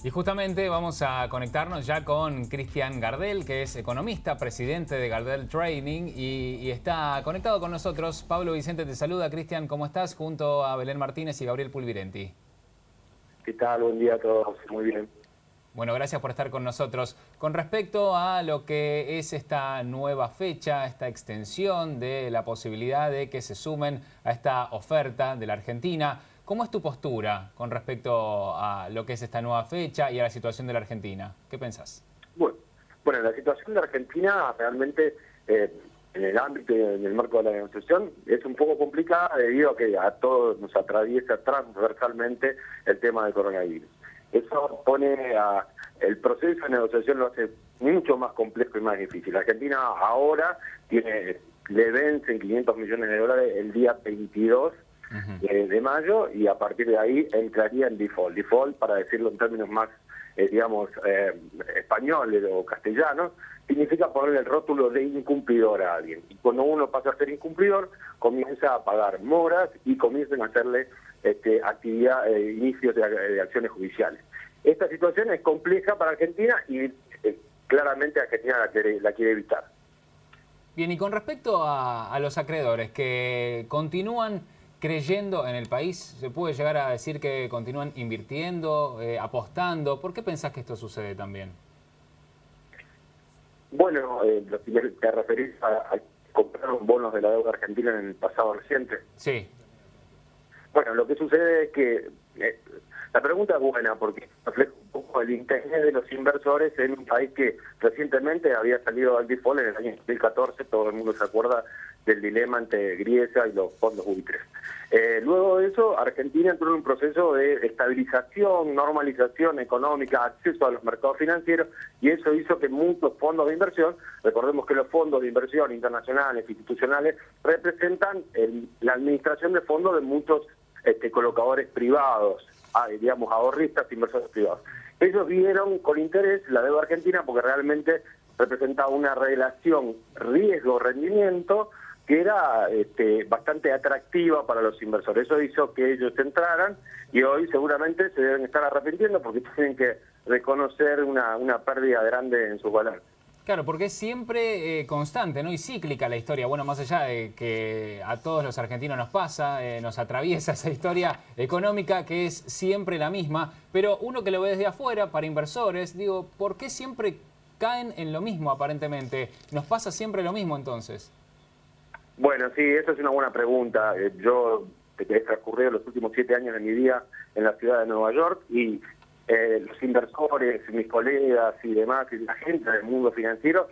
Y justamente vamos a conectarnos ya con Cristian Gardel, que es economista, presidente de Gardel Trading, y está conectado con nosotros. Pablo Vicente te saluda. Cristian, ¿cómo estás? Junto a Belén Martínez y Gabriel Pulvirenti. ¿Qué tal? Buen día a todos. Muy bien. Bueno, gracias por estar con nosotros. Con respecto a lo que es esta nueva fecha, esta extensión de la posibilidad de que se sumen a esta oferta de la Argentina, ¿cómo es tu postura con respecto a lo que es esta nueva fecha y a la situación de la Argentina? ¿Qué pensás? Bueno, la situación de Argentina realmente en el ámbito y en el marco de la negociación es un poco complicada debido a que a todos nos atraviesa transversalmente el tema del coronavirus. Eso pone el proceso de negociación lo hace mucho más complejo y más difícil. La Argentina ahora le vencen 500 millones de dólares el día 22 de mayo y a partir de ahí entraría en default. Default, para decirlo en términos más, españoles o castellanos, significa ponerle el rótulo de incumplidor a alguien. Y cuando uno pasa a ser incumplidor, comienza a pagar moras y comienzan a hacerle inicios de acciones judiciales. Esta situación es compleja para Argentina y claramente Argentina la quiere evitar. Bien, y con respecto a los acreedores que continúan creyendo en el país, ¿se puede llegar a decir que continúan invirtiendo, apostando? ¿Por qué pensás que esto sucede también? Bueno, te referís a comprar bonos de la deuda argentina en el pasado reciente. Sí. Bueno, lo que sucede es que la pregunta es buena porque refleja un poco el interés de los inversores en un país que recientemente había salido al default en el año 2014. Todo el mundo se acuerda del dilema entre Griesa y los fondos buitres. Luego de eso, Argentina entró en un proceso de estabilización, normalización económica, acceso a los mercados financieros, y eso hizo que muchos fondos de inversión, recordemos que los fondos de inversión internacionales, institucionales, representan la administración de fondos de muchos colocadores privados, digamos ahorristas, inversores privados. Ellos vieron con interés la deuda argentina porque realmente representaba una relación riesgo-rendimiento que era bastante atractiva para los inversores. Eso hizo que ellos entraran y hoy seguramente se deben estar arrepintiendo porque tienen que reconocer una pérdida grande en sus valores. Claro, porque es siempre constante, ¿no? Y cíclica la historia. Bueno, más allá de que a todos los argentinos nos pasa, nos atraviesa esa historia económica que es siempre la misma, pero uno que lo ve desde afuera, para inversores, digo, ¿por qué siempre caen en lo mismo aparentemente? ¿Nos pasa siempre lo mismo entonces? Bueno, sí, esa es una buena pregunta. Yo he transcurrido los últimos 7 años de mi vida en la ciudad de Nueva York y los inversores, mis colegas y demás, y la gente del mundo financiero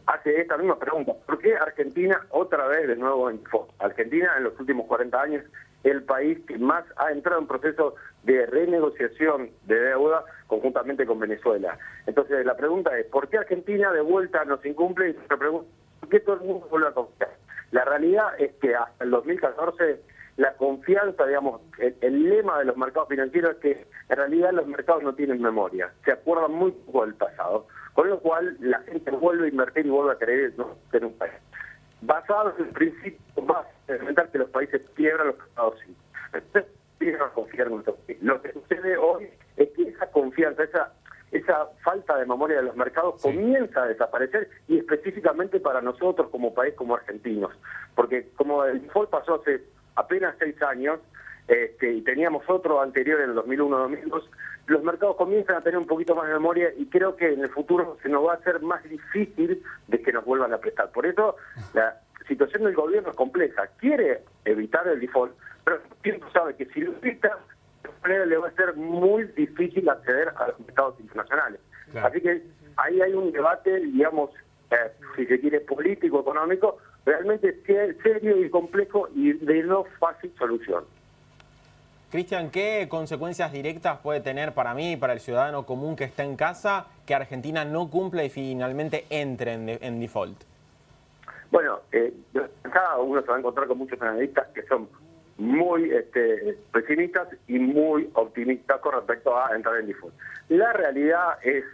hace esta misma pregunta. ¿Por qué Argentina otra vez de nuevo en default? Argentina en los últimos 40 años es el país que más ha entrado en proceso de renegociación de deuda conjuntamente con Venezuela. Entonces la pregunta es, ¿por qué Argentina de vuelta nos incumple? Y se pregunta, ¿por qué todo el mundo vuelve a confiar? La realidad es que hasta el 2014 la confianza, digamos, el lema de los mercados financieros es que en realidad los mercados no tienen memoria, se acuerdan muy poco del pasado, con lo cual la gente vuelve a invertir y vuelve a creer en un país. Basados en el principio más elemental que los países quiebran, los mercados sí. Entonces, tienen que confiar en nuestro país. Lo que sucede hoy es que esa confianza, esa falta de memoria de los mercados comienza a desaparecer, y específicamente para nosotros como país, como argentinos. Porque como el default pasó hace apenas 6 años, y teníamos otro anterior en el 2001-2002, los mercados comienzan a tener un poquito más de memoria y creo que en el futuro se nos va a hacer más difícil de que nos vuelvan a prestar. Por eso la situación del gobierno es compleja. Quiere evitar el default, pero el tiempo sabe que si lo evita, le va a ser muy difícil acceder a los mercados internacionales. Claro. Así que ahí hay un debate, digamos, si se quiere, político, económico, realmente serio y complejo y de no fácil solución. Cristian, ¿qué consecuencias directas puede tener para mí y para el ciudadano común que está en casa que Argentina no cumpla y finalmente entre en default? Bueno, acá uno se va a encontrar con muchos analistas que son muy pesimistas y muy optimistas con respecto a entrar en default. La realidad es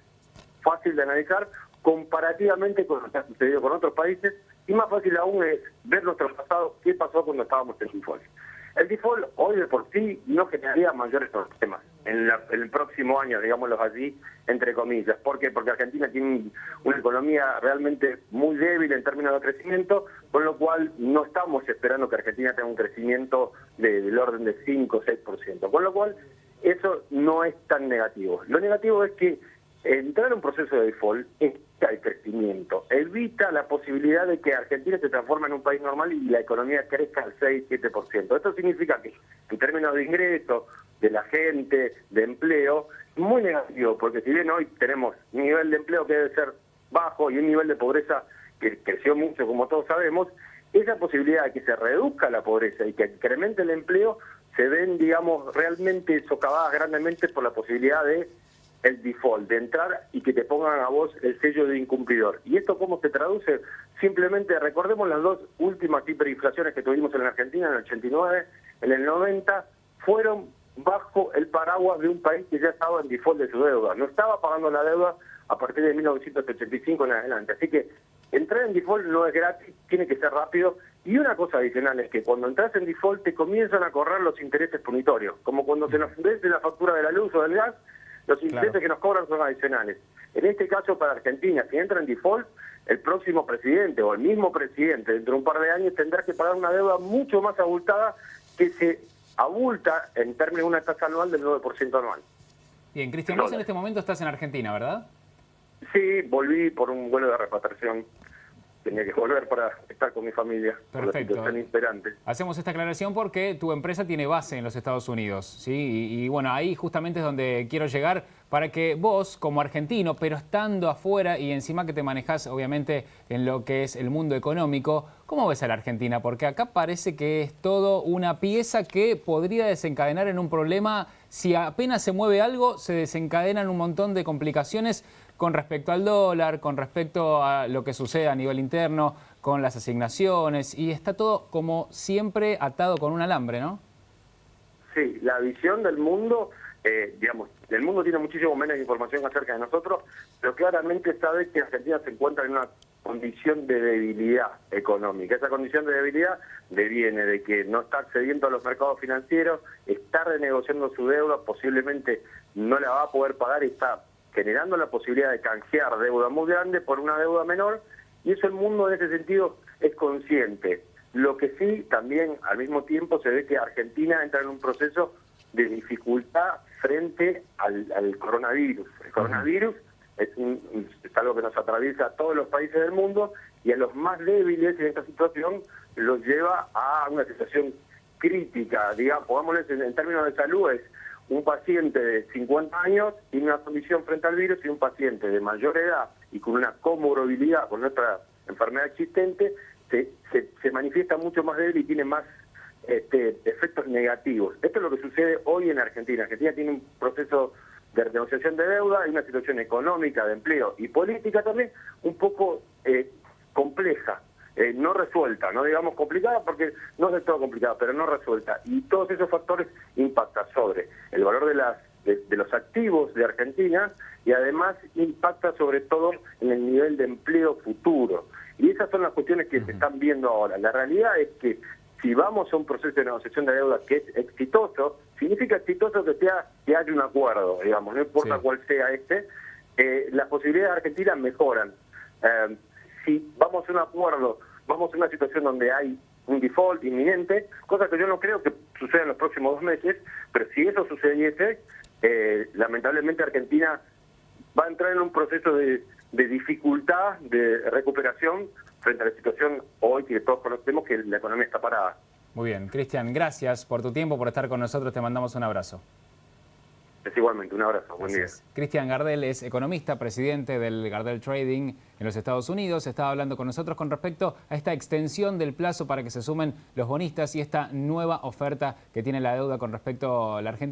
fácil de analizar comparativamente con lo que ha sucedido con otros países, y más fácil aún es ver nuestro pasado, qué pasó cuando estábamos en default. El default hoy de por sí no generaría mayores problemas. en el próximo año, digámoslo así, entre comillas. ¿Por qué? Porque Argentina tiene una economía realmente muy débil en términos de crecimiento, con lo cual no estamos esperando que Argentina tenga un crecimiento del orden de 5 o 6%. Con lo cual, eso no es tan negativo. Lo negativo es que entrar en un proceso de default evita el crecimiento, evita la posibilidad de que Argentina se transforme en un país normal y la economía crezca al 6-7%. Esto significa que, en términos de ingresos, de la gente, de empleo, muy negativo, porque si bien hoy tenemos un nivel de empleo que debe ser bajo y un nivel de pobreza que creció mucho, como todos sabemos, esa posibilidad de que se reduzca la pobreza y que incremente el empleo se ven, digamos, realmente socavadas grandemente por la posibilidad de el default, de entrar y que te pongan a vos el sello de incumplidor. ¿Y esto cómo se traduce? Simplemente recordemos las dos últimas hiperinflaciones que tuvimos en la Argentina, en el 89, en el 90, fueron bajo el paraguas de un país que ya estaba en default de su deuda. No estaba pagando la deuda a partir de 1985 en adelante. Así que entrar en default no es gratis, tiene que ser rápido. Y una cosa adicional es que cuando entras en default te comienzan a correr los intereses punitorios, como cuando se nos vence la factura de la luz o del gas, los intereses que nos cobran son adicionales. En este caso, para Argentina, si entra en default, el próximo presidente o el mismo presidente dentro de un par de años tendrá que pagar una deuda mucho más abultada que se abulta en términos de una tasa anual del 9% anual. Bien, Cristian, vos en este momento estás en Argentina, ¿verdad? Sí, volví por un vuelo de repatriación. Tenía que volver para estar con mi familia. Perfecto. Por la situación Hacemos esta aclaración porque tu empresa tiene base en los Estados Unidos, ¿sí? Y bueno, ahí justamente es donde quiero llegar para que vos, como argentino, pero estando afuera y encima que te manejás, obviamente, en lo que es el mundo económico, ¿cómo ves a la Argentina? Porque acá parece que es todo una pieza que podría desencadenar en un problema. Si apenas se mueve algo, se desencadenan un montón de complicaciones con respecto al dólar, con respecto a lo que sucede a nivel interno, con las asignaciones, y está todo como siempre atado con un alambre, ¿no? Sí, la visión del mundo, digamos, el mundo tiene muchísimo menos información acerca de nosotros, pero claramente sabe que Argentina se encuentra en una condición de debilidad económica. Esa condición de debilidad deviene de que no está accediendo a los mercados financieros, está renegociando su deuda, posiblemente no la va a poder pagar y está generando la posibilidad de canjear deuda muy grande por una deuda menor, y eso el mundo en ese sentido es consciente. Lo que sí, también al mismo tiempo se ve que Argentina entra en un proceso de dificultad frente al coronavirus. El coronavirus es algo que nos atraviesa a todos los países del mundo, y a los más débiles en esta situación los lleva a una situación crítica, digamos, pongámosles en términos de salud, es un paciente de 50 años tiene una condición frente al virus, y un paciente de mayor edad y con una comorbilidad con otra enfermedad existente se manifiesta mucho más débil y tiene más efectos negativos. Esto es lo que sucede hoy en Argentina. Argentina tiene un proceso de renegociación de deuda y una situación económica, de empleo y política también un poco compleja. No resuelta, no digamos complicada, porque no es del todo complicada, pero no resuelta. Y todos esos factores impactan sobre el valor de los activos de Argentina, y además impacta sobre todo en el nivel de empleo futuro. Y esas son las cuestiones que se están viendo ahora. La realidad es que si vamos a un proceso de negociación de deuda que es exitoso, significa exitoso que haya un acuerdo, digamos, no importa cuál sea las posibilidades de Argentina mejoran. Si vamos a un acuerdo, vamos a una situación donde hay un default inminente, cosa que yo no creo que suceda en los próximos 2 meses, pero si eso sucediese, lamentablemente Argentina va a entrar en un proceso de dificultad, de recuperación frente a la situación hoy que todos conocemos, que la economía está parada. Muy bien, Cristian, gracias por tu tiempo, por estar con nosotros, te mandamos un abrazo. Es igualmente, un abrazo, buen día. Cristian Gardel es economista, presidente del Gardel Trading en los Estados Unidos. Estaba hablando con nosotros con respecto a esta extensión del plazo para que se sumen los bonistas y esta nueva oferta que tiene la deuda con respecto a la Argentina.